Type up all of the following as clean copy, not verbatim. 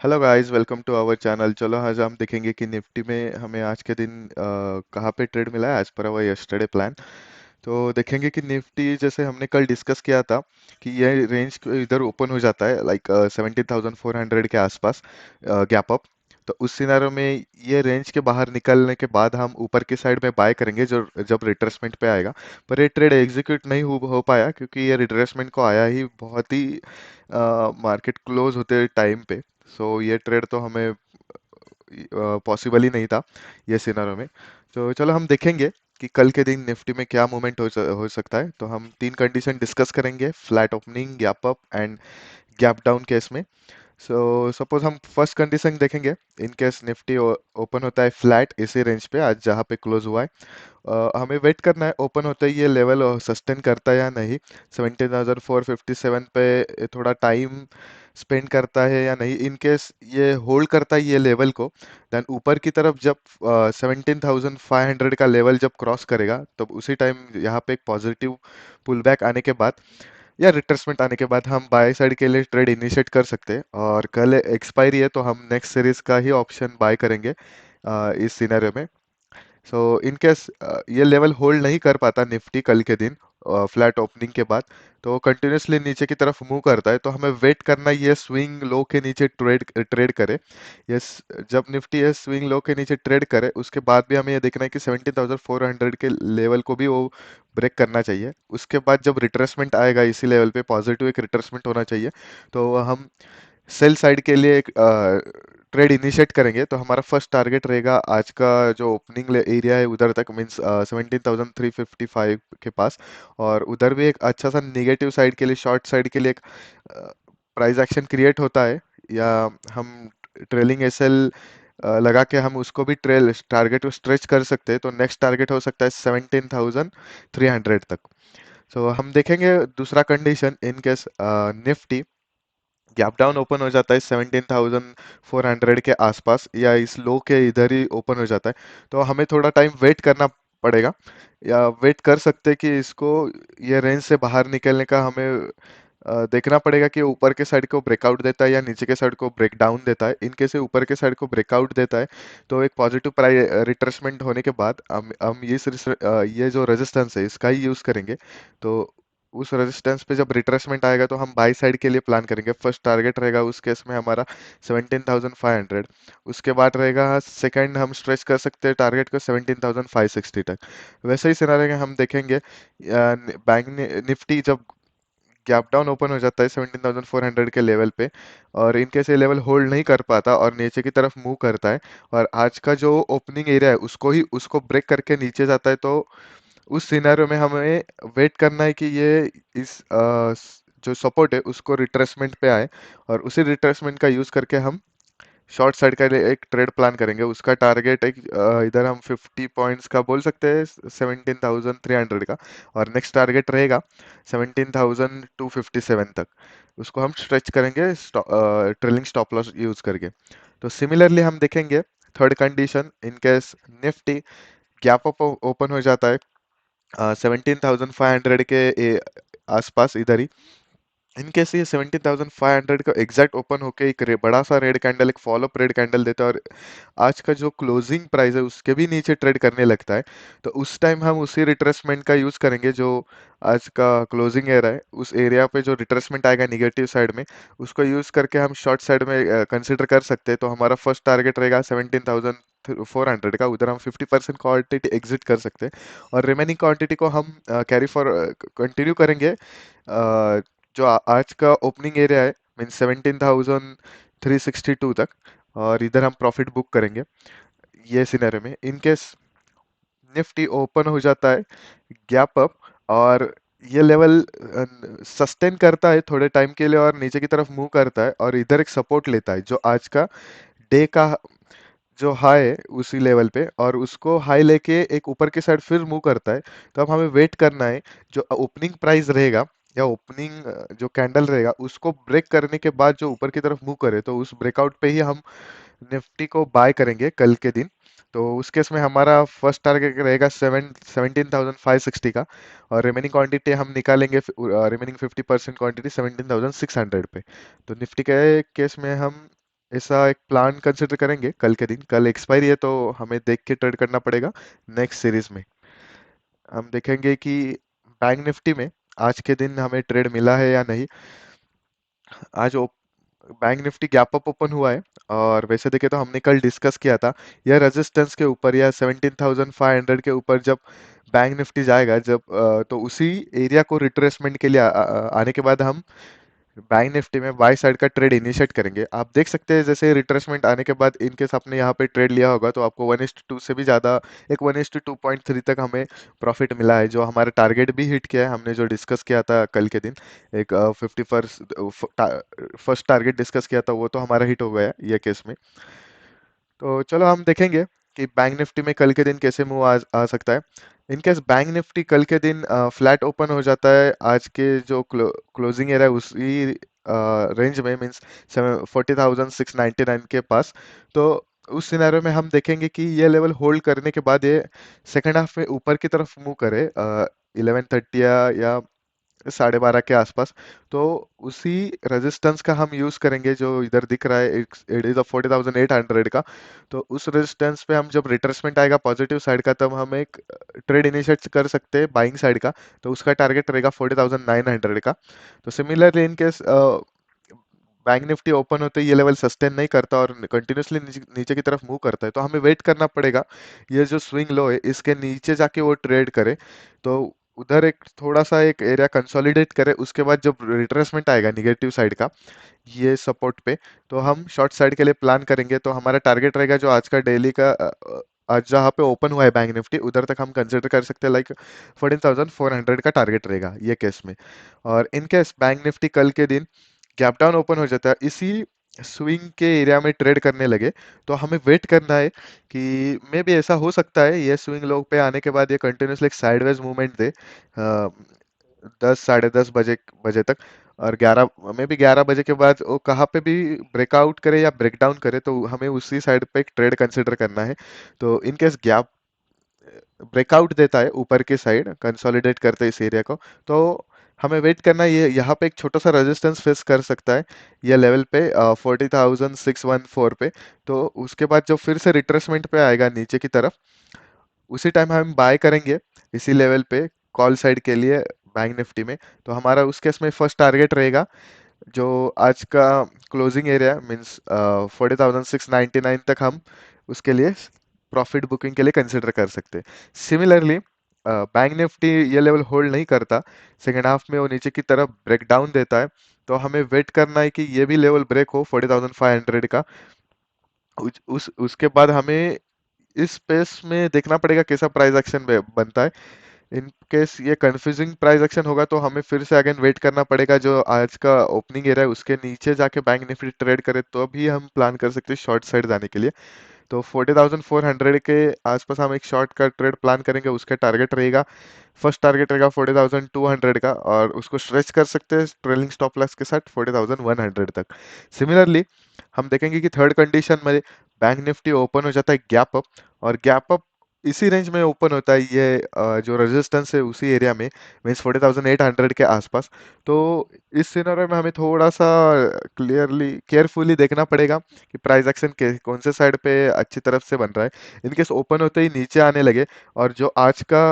Hello guys, welcome to our channel. चलो आज हम देखेंगे कि निफ्टी में हमें आज के दिन कहाँ पे ट्रेड मिला है as per hour yesterday plan. तो देखेंगे कि निफ्टी जैसे हमने कल डिस्कस किया था कि ये रेंज इधर ओपन हो जाता है लाइक 17,400 के आसपास गैप अप। तो उस सिनारियो में ये रेंज के बाहर निकलने के बाद हम ऊपर की साइड में बाय करेंगे जो जब रिट्रेसमेंट पे आएगा। पर ये ट्रेड एग्जीक्यूट नहीं हो पाया क्योंकि ये रिट्रेसमेंट को आया ही बहुत ही मार्केट क्लोज होते टाइम पे। सो ये ट्रेड तो हमें पॉसिबल ही नहीं था ये सिनारियो में। तो चलो हम देखेंगे कि कल के दिन निफ्टी में क्या मूवमेंट हो सकता है। तो हम तीन कंडीशन डिस्कस करेंगे: flat opening, gap up and gap down case में। सो सपोज हम फर्स्ट कंडीशन देखेंगे। इन केस निफ्टी ओपन होता है फ्लैट इसी रेंज पे आज जहाँ पे क्लोज हुआ है, हमें वेट करना है ओपन होते ही ये लेवल सस्टेन करता है या नहीं। 17,457 पे थोड़ा टाइम स्पेंड करता है या नहीं। इन केस ये होल्ड करता है ये लेवल को, देन ऊपर की तरफ जब 17,500 का लेवल जब क्रॉस करेगा तब उसी टाइम यहाँ पे एक पॉजिटिव पुल बैक आने के बाद या रिट्रेसमेंट आने के बाद हम बाय साइड के लिए ट्रेड इनिशिएट कर सकते हैं। और कल एक्सपायरी है तो हम नेक्स्ट सीरीज का ही ऑप्शन बाय करेंगे इस सिनेरियो में। सो इन केस ये लेवल होल्ड नहीं कर पाता निफ्टी कल के दिन फ्लैट ओपनिंग के बाद, तो कंटिन्यूसली नीचे की तरफ मूव करता है, तो हमें वेट करना है ये स्विंग लो के नीचे ट्रेड ट्रेड करे। जब निफ्टी ये स्विंग लो के नीचे ट्रेड करे उसके बाद भी हमें ये देखना है कि 17,400 के लेवल को भी वो ब्रेक करना चाहिए। उसके बाद जब रिट्रेसमेंट आएगा इसी लेवल पे पॉजिटिव एक रिट्रेसमेंट होना चाहिए, तो हम सेल साइड के लिए एक ट्रेड इनिशिएट करेंगे। तो हमारा फर्स्ट टारगेट रहेगा आज का जो ओपनिंग एरिया है उधर तक, मीन्स 17,355 के पास। और उधर भी एक अच्छा सा निगेटिव साइड के लिए, शॉर्ट साइड के लिए एक प्राइस एक्शन क्रिएट होता है, या हम ट्रेलिंग एसएल लगा के हम उसको भी ट्रेल टारगेट को स्ट्रेच कर सकते हैं। तो नेक्स्ट टारगेट हो सकता है 17,300 तक। सो हम देखेंगे दूसरा condition. In case Nifty gap down open हो जाता है 17,400 के आसपास या इस लो के इधर ही ओपन हो जाता है, तो हमें थोड़ा टाइम वेट करना पड़ेगा, या वेट कर सकते हैं कि इसको ये रेंज से बाहर निकलने का हमें देखना पड़ेगा कि ऊपर के साइड को ब्रेकआउट देता है या नीचे के साइड को ब्रेक डाउन देता है। इनके से ऊपर के साइड को ब्रेकआउट देता है तो एक पॉजिटिव प्राइस रिट्रेसमेंट होने के बाद हम ये जो रेजिस्टेंस है इसका ही यूज करेंगे। तो उस रेजिस्टेंस पे जब रिट्रेसमेंट आएगा तो हम बाई साइड के लिए प्लान करेंगे। फर्स्ट टारगेट रहेगा उस केस में हमारा 17,500। उसके बाद रहेगा सेकंड, हम स्ट्रेच कर सकते हैं टारगेट को 17,560 तक। वैसे ही सिनारियो में हम देखेंगे बैंक निफ्टी जब गैप डाउन ओपन हो जाता है 17,400 के लेवल पे, और इनकेस ये लेवल होल्ड नहीं कर पाता और नीचे की तरफ मूव करता है और आज का जो ओपनिंग एरिया है उसको ब्रेक करके नीचे जाता है, तो उस सिनेरियो में हमें वेट करना है कि ये जो सपोर्ट है उसको रिट्रेसमेंट पे आए, और उसी रिट्रेसमेंट का यूज करके हम शॉर्ट साइड का लिए एक ट्रेड प्लान करेंगे। उसका टारगेट एक इधर हम 50 पॉइंट्स का बोल सकते हैं, 17,300 का। और नेक्स्ट टारगेट रहेगा 17,257 तक। उसको हम स्ट्रेच करेंगे ट्रेलिंग स्टॉप लॉस यूज करके। तो सिमिलरली हम देखेंगे third condition. In case Nifty gap up open हो जाता है 17,500 के आसपास इधर ही, इनकेस ये 17,500 का एग्जैक्ट ओपन होके एक बड़ा सा रेड कैंडल, एक फॉलोअप रेड कैंडल देता है और आज का जो क्लोजिंग प्राइस है उसके भी नीचे ट्रेड करने लगता है, तो उस टाइम हम उसी रिट्रेसमेंट का यूज करेंगे जो आज का क्लोजिंग एरिया है। उस एरिया पे जो रिट्रेसमेंट आएगा निगेटिव साइड में उसको यूज करके हम शॉर्ट साइड में कंसिडर कर सकते हैं। तो हमारा फर्स्ट टारगेट रहेगा 17,400 का, उधर हम 50% क्वांटिटी एग्जिट कर सकते हैं और रिमेनिंग क्वांटिटी को हम कैरी फॉर कंटिन्यू करेंगे जो आज का ओपनिंग एरिया है, मीन 17,362 तक, और इधर हम प्रॉफिट बुक करेंगे ये सिनेरियो में। इन केस निफ्टी ओपन हो जाता है गैप अप और ये लेवल सस्टेन करता है थोड़े टाइम के लिए और नीचे की तरफ मूव करता है और इधर एक सपोर्ट लेता है जो आज का डे का जो हाई है उसी लेवल पे, और उसको हाई लेके एक ऊपर की साइड फिर मूव करता है, तो अब हमें वेट करना है जो ओपनिंग प्राइस रहेगा या ओपनिंग जो कैंडल रहेगा उसको ब्रेक करने के बाद जो ऊपर की तरफ मूव करे, तो उस ब्रेकआउट पे ही हम निफ्टी को बाय करेंगे कल के दिन। तो उस केस में हमारा फर्स्ट टारगेट रहेगा 17,560 का, और रिमेनिंग क्वांटिटी हम निकालेंगे, रिमेनिंग 50% क्वांटिटी 17,600 पे। तो निफ्टी के केस में हम ऐसा एक प्लान कंसिडर करेंगे कल के दिन। कल एक्सपायरी है तो हमें देख के ट्रेड करना पड़ेगा नेक्स्ट सीरीज में। हम देखेंगे कि बैंक निफ्टी में आज के दिन हमें ट्रेड मिला है या नहीं। आज bank Nifty gap up open हुआ है, और वैसे देखे तो हमने कल डिस्कस किया था यह रेजिस्टेंस के ऊपर या 17,500 के ऊपर जब बैंक निफ्टी जाएगा, जब तो उसी एरिया को रिट्रेसमेंट के लिए आने के बाद हम बैंक निफ्टी में बाय साइड का ट्रेड इनिशिएट करेंगे। आप देख सकते हैं जैसे रिट्रेसमेंट आने के बाद इनकेस आपने यहाँ पे ट्रेड लिया होगा तो आपको 1:2 से भी ज़्यादा, एक 1:2.3 तक हमें प्रॉफिट मिला है, जो हमारा टारगेट भी हिट किया है हमने जो डिस्कस किया था कल के दिन। एक 51st फर्स्ट टारगेट डिस्कस किया था वो तो हमारा हिट हो गया है ये केस में। तो चलो हम देखेंगे कि बैंक निफ्टी में कल के दिन कैसे मूव आ सकता है। इनकेस बैंक निफ्टी कल के दिन फ्लैट ओपन हो जाता है आज के जो क्लोजिंग एरिया उसी रेंज में, मीन्स 40,699 के पास, तो उस सिनेरियो में हम देखेंगे कि ये लेवल होल्ड करने के बाद ये सेकेंड हाफ में ऊपर की तरफ मूव करे 11:30 या 12:30 के आसपास। तो उसी रेजिस्टेंस का हम यूज करेंगे जो इधर दिख रहा है, इट इज 40,800 का। तो उस रेजिस्टेंस पे हम जब रिट्रेसमेंट आएगा पॉजिटिव साइड का तब हम एक ट्रेड इनिशिएट कर सकते हैं बाइंग साइड का। तो उसका टारगेट रहेगा 40,900 का। तो similarly in case bank Nifty open होते ही ये लेवल सस्टेन नहीं करता और कंटिन्यूसली नीचे नीचे की तरफ मूव करता है तो हमें वेट करना पड़ेगा ये जो स्विंग लो है इसके नीचे जाके वो ट्रेड करे। तो उधर एक थोड़ा सा एक एरिया कंसोलिडेट करे, उसके बाद जब रिट्रेसमेंट आएगा निगेटिव साइड का ये सपोर्ट पे, तो हम शॉर्ट साइड के लिए प्लान करेंगे। तो हमारा टारगेट रहेगा जो आज का डेली का आज जहाँ पे ओपन हुआ है बैंक निफ्टी उधर तक हम कंसिडर कर सकते हैं, लाइक 14,400 का टारगेट रहेगा ये केस में। और इन केस बैंक निफ्टी कल के दिन गैप डाउन ओपन हो जाता है इसी स्विंग के एरिया में ट्रेड करने लगे, तो हमें वेट करना है कि मे भी ऐसा हो सकता है ये स्विंग लो पे आने के बाद ये कंटिन्यूसली एक साइडवेज मूवमेंट दे 10 साढ़े 10 बजे बजे तक। और 11 में भी 11 बजे के बाद वो कहाँ पे भी ब्रेकआउट करे या ब्रेक डाउन करे तो हमें उसी साइड पे एक ट्रेड कंसिडर करना है। तो इन केस गैप ब्रेकआउट देता है ऊपर की साइड कंसोलिडेट करते हैं इस एरिया को, तो हमें वेट करना है। ये यहाँ पे एक छोटा सा रेजिस्टेंस फेस कर सकता है ये लेवल पे 40,614 पे। तो उसके बाद जब फिर से रिट्रेसमेंट पे आएगा नीचे की तरफ उसी टाइम हम बाय करेंगे इसी लेवल पे कॉल साइड के लिए बैंक निफ्टी में। तो हमारा उस केस में फर्स्ट टारगेट रहेगा जो आज का क्लोजिंग एरिया मीन्स 40,699 तक हम उसके लिए प्रॉफिट बुकिंग के लिए कंसिडर कर सकते हैं। सिमिलरली बैंक निफ्टी ये लेवल होल्ड नहीं करता, सेकेंड हाफ में वो नीचे की तरफ ब्रेक डाउन देता है। तो हमें वेट करना है कि ये भी लेवल ब्रेक हो 40,500 का। उसके बाद हमें इस स्पेस में देखना पड़ेगा कैसा प्राइस एक्शन बनता है। इन केस ये कंफ्यूजिंग प्राइस एक्शन होगा तो हमें फिर से अगेन वेट करना पड़ेगा जो आज का ओपनिंग एरिया है उसके नीचे जाके बैंक निफ्टी ट्रेड करे तो भी हम प्लान कर सकते हैं शॉर्ट साइड जाने के लिए। तो 40,400 के आसपास हम एक शॉर्ट का ट्रेड प्लान करेंगे, उसका टारगेट रहेगा, फर्स्ट टारगेट रहेगा 40,200 का, और उसको स्ट्रेच कर सकते हैं ट्रेलिंग स्टॉप लॉस के साथ 40,100 तक। सिमिलरली हम देखेंगे कि थर्ड कंडीशन में बैंक निफ्टी ओपन हो जाता है गैप अप, और गैप अप इसी रेंज में ओपन होता है ये जो रेजिस्टेंस है उसी एरिया में, मीन्स 40,800 के आसपास। तो इस सिनेरियो में हमें थोड़ा सा क्लियरली केयरफुली देखना पड़ेगा कि प्राइस एक्शन के कौन से साइड पे अच्छी तरफ से बन रहा है। इनकेस ओपन होते ही नीचे आने लगे और जो आज का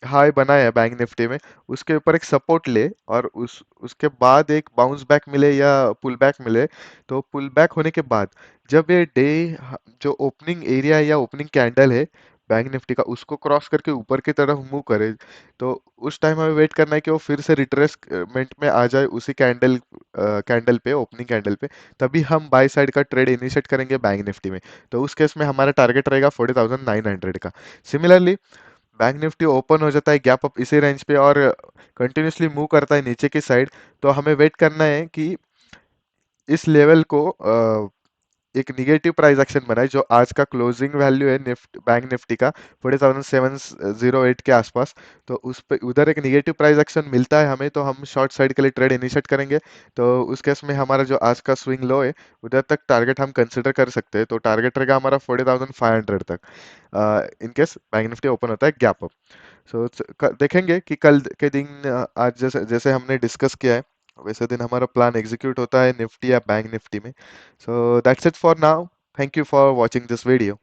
हाई बना है बैंक निफ्टी में उसके ऊपर एक सपोर्ट ले और उसके बाद एक बाउंस बैक मिले या पुल बैक मिले, तो पुल बैक होने के बाद जब ये डे जो ओपनिंग एरिया है या ओपनिंग कैंडल है बैंक निफ्टी का उसको क्रॉस करके ऊपर की तरफ मूव करे, तो उस टाइम हमें वेट करना है कि वो फिर से रिट्रेसमेंट में आ जाए उसी कैंडल पे, ओपनिंग कैंडल पे। तभी हम बाय साइड का ट्रेड इनिशिएट करेंगे बैंक निफ्टी में। तो उस केस में हमारा टारगेट रहेगा 40,900 का। सिमिलरली बैंक निफ्टी ओपन हो जाता है गैप अप इसी रेंज पे और कंटिन्यूसली मूव करता है नीचे की साइड, तो हमें वेट करना है कि इस लेवल को एक निगेटिव प्राइस एक्शन बना है जो आज का क्लोजिंग वैल्यू है बैंक निफ्टी का 40,708 के आसपास। तो उस पे उधर एक निगेटिव प्राइस एक्शन मिलता है हमें तो हम शॉर्ट साइड के लिए ट्रेड इनिशिएट करेंगे। तो उस केस में हमारा जो आज का स्विंग लो है उधर तक टारगेट हम कंसिडर कर सकते हैं। तो टारगेट रहेगा हमारा 40,500 तक in case bank Nifty open होता है गैप अप। सो देखेंगे कि कल के दिन आज जैसे जैसे हमने डिस्कस किया है वैसे दिन हमारा प्लान एग्जीक्यूट होता है निफ्टी या बैंक निफ्टी में। So that's it for now. Thank you for watching this video.